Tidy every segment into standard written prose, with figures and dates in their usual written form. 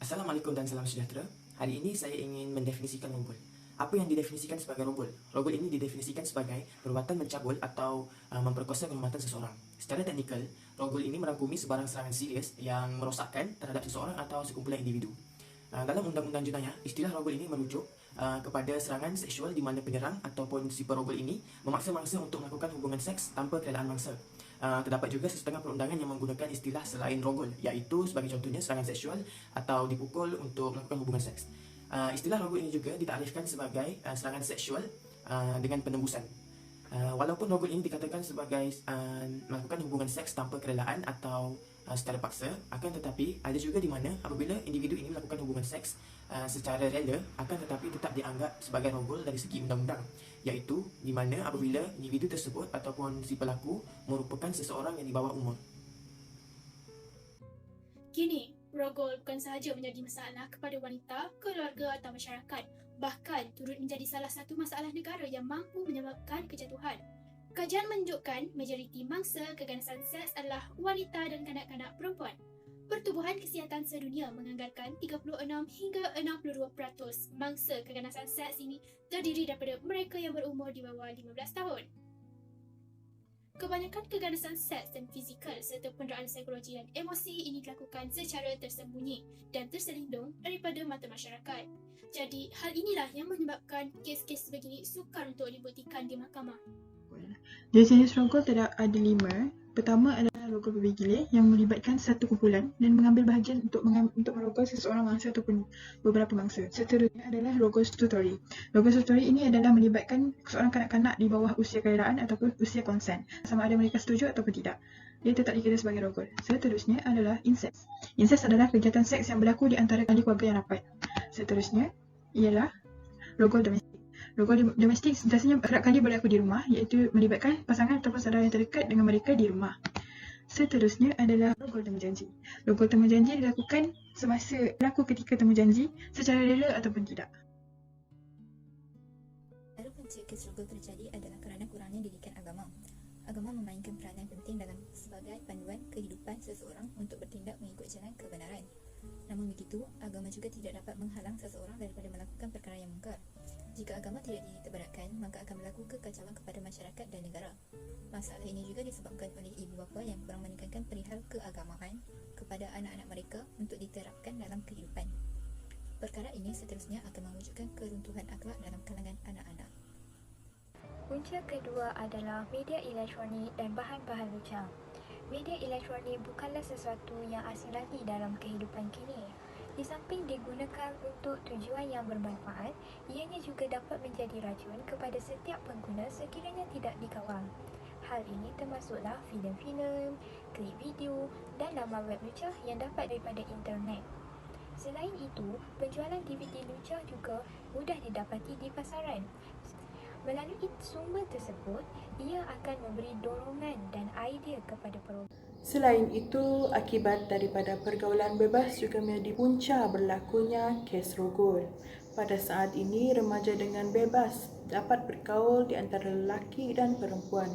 Assalamualaikum dan salam sejahtera. Hari ini saya ingin mendefinisikan rogol. Apa yang didefinisikan sebagai rogol? Rogol ini didefinisikan sebagai perbuatan mencabul atau memperkosa kehormatan seseorang. Secara teknikal, rogol ini merangkumi sebarang serangan serius yang merosakkan terhadap seseorang atau sekumpulan individu. Dalam undang-undang jenayah, istilah rogol ini merujuk kepada serangan seksual di mana penyerang ataupun si perogol ini memaksa mangsa untuk melakukan hubungan seks tanpa kerelaan mangsa. Terdapat juga sesetengah perundangan yang menggunakan istilah selain rogol, iaitu sebagai contohnya serangan seksual atau dipukul untuk melakukan hubungan seks. Istilah rogol ini juga ditarifkan sebagai serangan seksual dengan penembusan. Walaupun rogol ini dikatakan sebagai melakukan hubungan seks tanpa kerelaan atau secara paksa, akan tetapi ada juga di mana apabila individu ini melakukan hubungan seks secara rela, akan tetapi tetap dianggap sebagai rogol dari segi undang-undang, iaitu di mana apabila individu tersebut ataupun si pelaku merupakan seseorang yang di bawah umur. Kini, rogol bukan sahaja menjadi masalah kepada wanita, keluarga atau masyarakat, bahkan turut menjadi salah satu masalah negara yang mampu menyebabkan kejatuhan. Kajian menunjukkan majoriti mangsa keganasan seks adalah wanita dan kanak-kanak perempuan. Pertubuhan Kesihatan Sedunia menganggarkan 36 hingga 62% mangsa keganasan seks ini terdiri daripada mereka yang berumur di bawah 15 tahun. Kebanyakan keganasan seks dan fizikal serta penderaan psikologi dan emosi ini dilakukan secara tersembunyi dan terselindung daripada mata masyarakat. Jadi, hal inilah yang menyebabkan kes-kes sebegini sukar untuk dibuktikan di mahkamah. Jenis rogol ada 5. Pertama adalah rogol bergilir yang melibatkan satu kumpulan dan mengambil bahagian untuk merogol seseorang mangsa ataupun beberapa mangsa. Seterusnya adalah rogol statutory. Rogol statutory ini adalah melibatkan seorang kanak-kanak di bawah usia kerelaan ataupun usia konsen, sama ada mereka setuju ataupun tidak. Ia tetap dikira sebagai rogol. Seterusnya adalah incest. Incest adalah kegiatan seks yang berlaku di antara ahli keluarga yang rapat. Seterusnya ialah rogol domestik. Rogol domestik sentiasanya kerap kali berlaku di rumah, iaitu melibatkan pasangan ataupun saudara yang terdekat dengan mereka di rumah. Seterusnya adalah rogol temu janji. Rogol temu janji dilakukan semasa berlaku ketika temu janji secara rela ataupun tidak. Antara punca kes rogol terjadi adalah kerana kurangnya didikan agama. Agama memainkan peranan penting dalam sebagai panduan kehidupan seseorang untuk bertindak mengikut jalan kebenaran. Namun begitu, agama juga tidak dapat menghalang seseorang daripada melakukan perkara yang mungkar. Jika agama tidak ditebarakkan, maka akan berlaku kekacauan kepada masyarakat dan negara. Masalah ini juga disebabkan oleh ibu bapa yang kurang menekankan perihal keagamaan kepada anak-anak mereka untuk diterapkan dalam kehidupan. Perkara ini seterusnya akan mewujudkan keruntuhan akhlak dalam kalangan anak-anak. Punca kedua adalah media elektronik dan bahan-bahan lucah. Media elektronik bukanlah sesuatu yang asing lagi dalam kehidupan kini. Di samping digunakan untuk tujuan yang bermanfaat, ianya juga dapat menjadi racun kepada setiap pengguna sekiranya tidak dikawal. Hal ini termasuklah filem-filem, klip video dan laman web lucah yang dapat daripada internet. Selain itu, penjualan DVD lucah juga mudah didapati di pasaran. Melalui sumber tersebut, ia akan memberi dorongan dan idea kepada program. Selain itu, akibat daripada pergaulan bebas juga menjadi punca berlakunya kes rogol. Pada saat ini, remaja dengan bebas dapat bergaul di antara lelaki dan perempuan.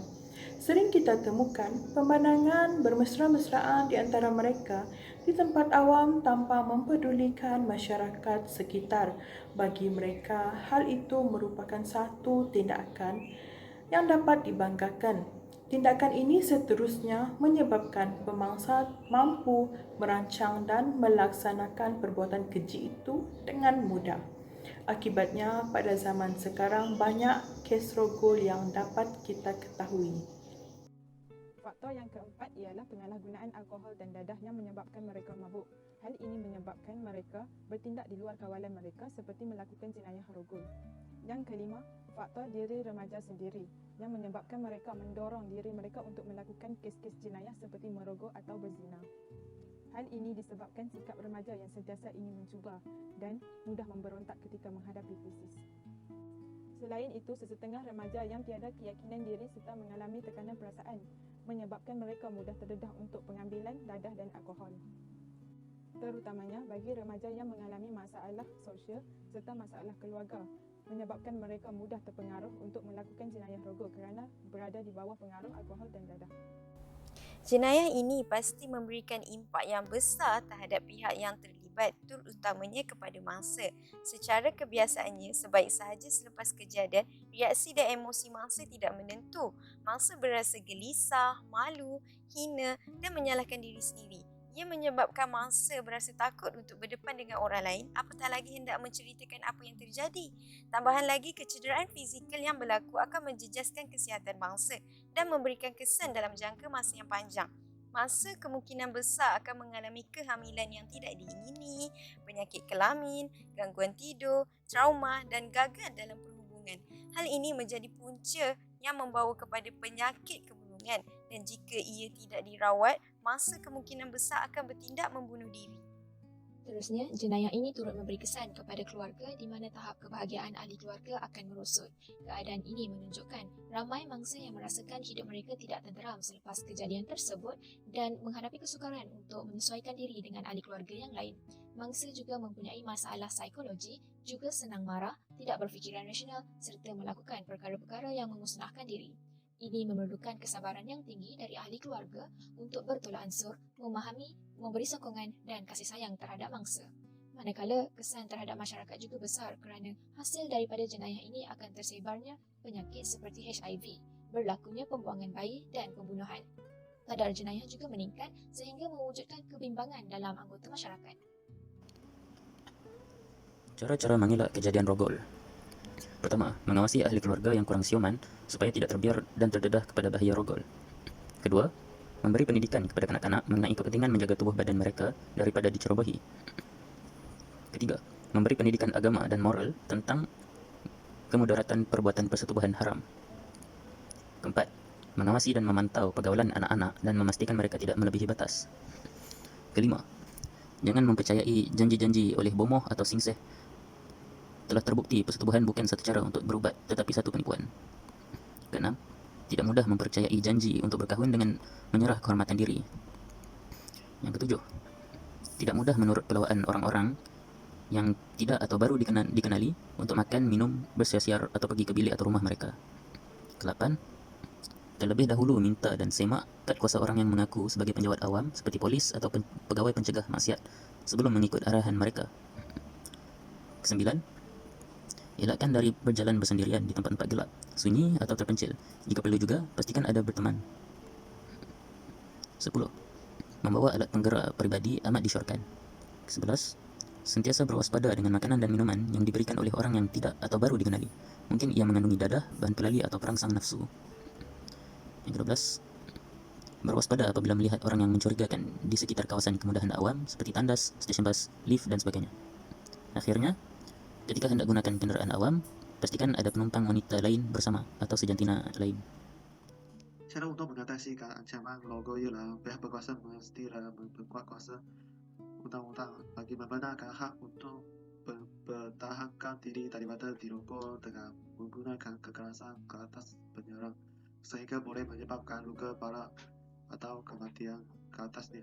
Sering kita temukan pemandangan bermesra-mesraan di antara mereka di tempat awam tanpa mempedulikan masyarakat sekitar. Bagi mereka, hal itu merupakan satu tindakan yang dapat dibanggakan. Tindakan ini seterusnya menyebabkan pemangsa mampu merancang dan melaksanakan perbuatan keji itu dengan mudah. Akibatnya, pada zaman sekarang banyak kes rogol yang dapat kita ketahui. Faktor yang keempat ialah penyalahgunaan alkohol dan dadah yang menyebabkan mereka mabuk. Hal ini menyebabkan mereka bertindak di luar kawalan mereka seperti melakukan jenayah rogol. Yang kelima, faktor diri remaja sendiri yang menyebabkan mereka mendorong diri mereka untuk melakukan kes-kes jenayah seperti merogol atau berzina. Hal ini disebabkan sikap remaja yang sentiasa ingin mencuba dan mudah memberontak ketika menghadapi krisis. Selain itu, sesetengah remaja yang tiada keyakinan diri serta mengalami tekanan perasaan menyebabkan mereka mudah terdedah untuk pengambilan dadah dan alkohol. Terutamanya bagi remaja yang mengalami masalah sosial serta masalah keluarga, menyebabkan mereka mudah terpengaruh untuk melakukan jenayah rogol kerana berada di bawah pengaruh alkohol dan dadah. Jenayah ini pasti memberikan impak yang besar terhadap pihak yang terlibat akibat, terutamanya kepada mangsa. Secara kebiasaannya, sebaik sahaja selepas kejadian, reaksi dan emosi mangsa tidak menentu. Mangsa berasa gelisah, malu, hina dan menyalahkan diri sendiri. Ia menyebabkan mangsa berasa takut untuk berdepan dengan orang lain, apatah lagi hendak menceritakan apa yang terjadi. Tambahan lagi, kecederaan fizikal yang berlaku akan menjejaskan kesihatan mangsa dan memberikan kesan dalam jangka masa yang panjang. Mangsa kemungkinan besar akan mengalami kehamilan yang tidak diingini, penyakit kelamin, gangguan tidur, trauma dan gagal dalam perhubungan. Hal ini menjadi punca yang membawa kepada penyakit keburungan dan jika ia tidak dirawat, mangsa kemungkinan besar akan bertindak membunuh diri. Seterusnya, jenayah ini turut memberi kesan kepada keluarga di mana tahap kebahagiaan ahli keluarga akan merosot. Keadaan ini menunjukkan ramai mangsa yang merasakan hidup mereka tidak tenteram selepas kejadian tersebut dan menghadapi kesukaran untuk menyesuaikan diri dengan ahli keluarga yang lain. Mangsa juga mempunyai masalah psikologi, juga senang marah, tidak berfikiran rasional serta melakukan perkara-perkara yang memusnahkan diri. Ini memerlukan kesabaran yang tinggi dari ahli keluarga untuk bertolak ansur, memahami, memberi sokongan dan kasih sayang terhadap mangsa. Manakala kesan terhadap masyarakat juga besar kerana hasil daripada jenayah ini akan tersebarnya penyakit seperti HIV, berlakunya pembuangan bayi dan pembunuhan. Kadar jenayah juga meningkat sehingga mewujudkan kebimbangan dalam anggota masyarakat. Cara-cara mengelak kejadian rogol. Pertama, mengawasi ahli keluarga yang kurang siuman supaya tidak terbiar dan terdedah kepada bahaya rogol. Kedua, memberi pendidikan kepada kanak-kanak mengenai kepentingan menjaga tubuh badan mereka daripada dicerobohi. Ketiga, memberi pendidikan agama dan moral tentang kemudaratan perbuatan persetubuhan haram. Keempat, mengawasi dan memantau pergaulan anak-anak dan memastikan mereka tidak melebihi batas. Kelima, jangan mempercayai janji-janji oleh bomoh atau singseh. Telah terbukti persetubuhan bukan satu cara untuk berubat tetapi satu penipuan. Keenam, tidak mudah mempercayai janji untuk berkahwin dengan menyerah kehormatan diri. Yang ketujuh, tidak mudah menurut pelawaan orang-orang yang tidak atau baru dikenali untuk makan, minum, bersiar-siar atau pergi ke bilik atau rumah mereka. Kelapan, terlebih dahulu minta dan semak kad kuasa orang yang mengaku sebagai penjawat awam seperti polis atau pegawai pencegah maksiat sebelum mengikut arahan mereka. Kesembilan, elakkan dari berjalan bersendirian di tempat-tempat gelap, sunyi atau terpencil. Jika perlu juga, pastikan ada berteman. 10. Membawa alat penggerak peribadi amat disyorkan. 11. Sentiasa berwaspada dengan makanan dan minuman yang diberikan oleh orang yang tidak atau baru dikenali. Mungkin ia mengandungi dadah, bahan pelali atau perangsang nafsu. Yang ke-12. Berwaspada apabila melihat orang yang mencurigakan di sekitar kawasan kemudahan awam seperti tandas, stesen bas, lift dan sebagainya. Akhirnya, ketika hendak gunakan kenderaan awam, pastikan ada penumpang wanita lain bersama atau sejantina lain. Cara untuk mengatasi ancaman rogol ialah pihak berkuasa mestilah memperkuat kuasa undang-undang bagi membenarkan hak untuk bertahankan diri daripada dirogol dengan menggunakan kekerasan ke atas penyerang sehingga boleh menyebabkan luka parah atau kematian ke atasnya.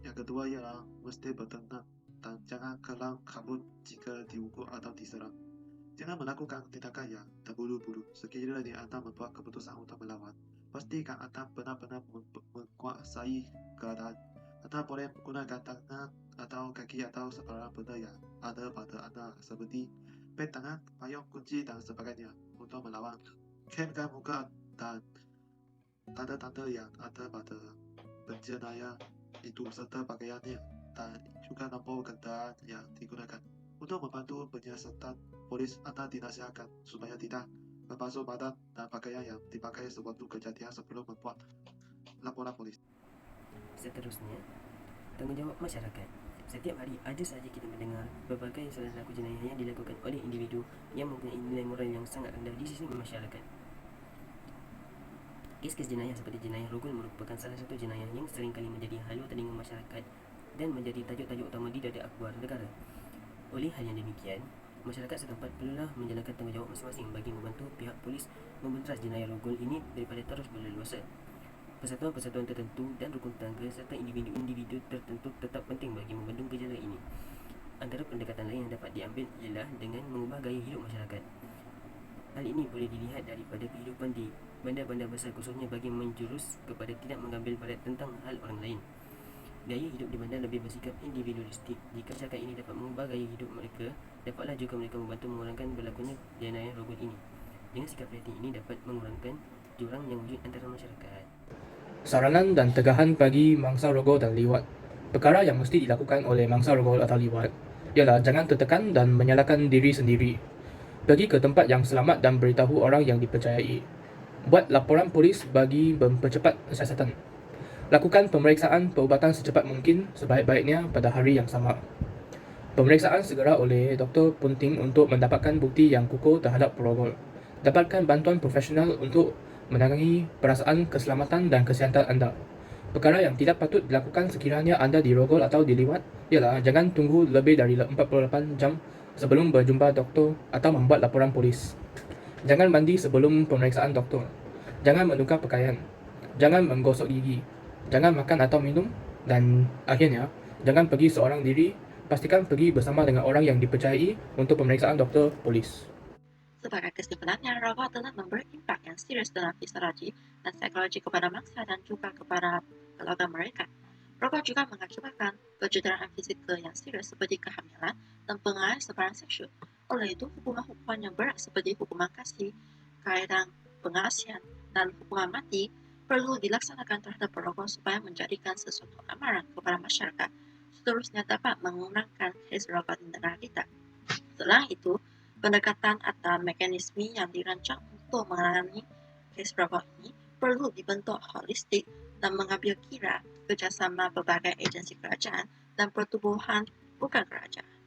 Yang kedua ialah mesti bertenang dan jangan kelam kabut jika diukur atau diserang. Jangan melakukan tindakan yang terburu-buru. Sekiranya anda membuat keputusan untuk melawan, pastikan anda benar-benar menguasai keadaan. Anda boleh menggunakan tangan atau kaki atau sebarang benda yang ada pada anda seperti pet tangan, payung, kunci dan sebagainya untuk melawan. Camkan muka dan tanda-tanda yang ada pada penjenayah itu serta pakaiannya dan juga nombor kendaraan yang digunakan. Untuk membantu penyiasatan polis, anda dinasihatkan supaya tidak membasuh badan dan pakaian yang dipakai sewaktu kejadian sebelum membuat laporan polis. Seterusnya, tanggungjawab masyarakat. Setiap hari ada sahaja kita mendengar berbagai salah laku jenayah yang dilakukan oleh individu yang mempunyai nilai moral yang sangat rendah di sisi masyarakat. Kes-kes jenayah seperti jenayah rogol merupakan salah satu jenayah yang sering kali menjadi halu telinga masyarakat dan menjadi tajuk-tajuk utama di dada akhbar negara. Oleh hal yang demikian, masyarakat setempat perlulah menjalankan tanggungjawab masing-masing bagi membantu pihak polis membenteras jenayah rogol ini daripada terus berleluasa. Persatuan-persatuan tertentu dan rukun tangga serta individu-individu tertentu tetap penting bagi membendung gejala ini. Antara pendekatan lain yang dapat diambil ialah dengan mengubah gaya hidup masyarakat. Hal ini boleh dilihat daripada kehidupan di bandar-bandar besar khususnya bagi menjurus kepada tidak mengambil berat tentang hal orang lain. Gaya hidup di bandar lebih bersikap individualistik. Jika masyarakat ini dapat mengubah gaya hidup mereka, dapatlah juga mereka membantu mengurangkan berlakunya jenayah rogol ini. Dengan sikap prihatin ini dapat mengurangkan jurang yang wujud antara masyarakat. Saranan dan tegahan bagi mangsa rogol dan liwat. Perkara yang mesti dilakukan oleh mangsa rogol atau liwat ialah jangan tertekan dan menyalahkan diri sendiri. Pergi ke tempat yang selamat dan beritahu orang yang dipercayai. Buat laporan polis bagi mempercepat siasatan. Lakukan pemeriksaan perubatan secepat mungkin, sebaik-baiknya pada hari yang sama. Pemeriksaan segera oleh doktor penting untuk mendapatkan bukti yang kukuh terhadap perogol. Dapatkan bantuan profesional untuk menangani perasaan keselamatan dan kesihatan anda. Perkara yang tidak patut dilakukan sekiranya anda dirogol atau diliwat ialah jangan tunggu lebih dari 48 jam sebelum berjumpa doktor atau membuat laporan polis. Jangan mandi sebelum pemeriksaan doktor. Jangan menukar pakaian. Jangan menggosok gigi. Jangan makan atau minum. Dan akhirnya, jangan pergi seorang diri. Pastikan pergi bersama dengan orang yang dipercayai untuk pemeriksaan doktor polis. Sebagai kesimpulannya, rogol telah memberi impak yang serius dalam fisiologi dan psikologi kepada mangsa dan juga kepada keluarga mereka. Rogol juga mengakibatkan kecederaan fizikal yang serius seperti kehamilan dan pengaruh sebarang seksual. Oleh itu, hukuman-hukuman yang berat seperti hukuman kasih, kaedah pengasihan, dan hukuman mati perlu dilaksanakan terhadap perogol supaya menjadikan sesuatu amaran kepada masyarakat. Seterusnya dapat mengurangkan kes rogol di negara kita. Selain itu, pendekatan atau mekanisme yang dirancang untuk menangani kes rogol ini perlu dibentuk holistik dan mengambil kira kerjasama berbagai agensi kerajaan dan pertubuhan bukan kerajaan.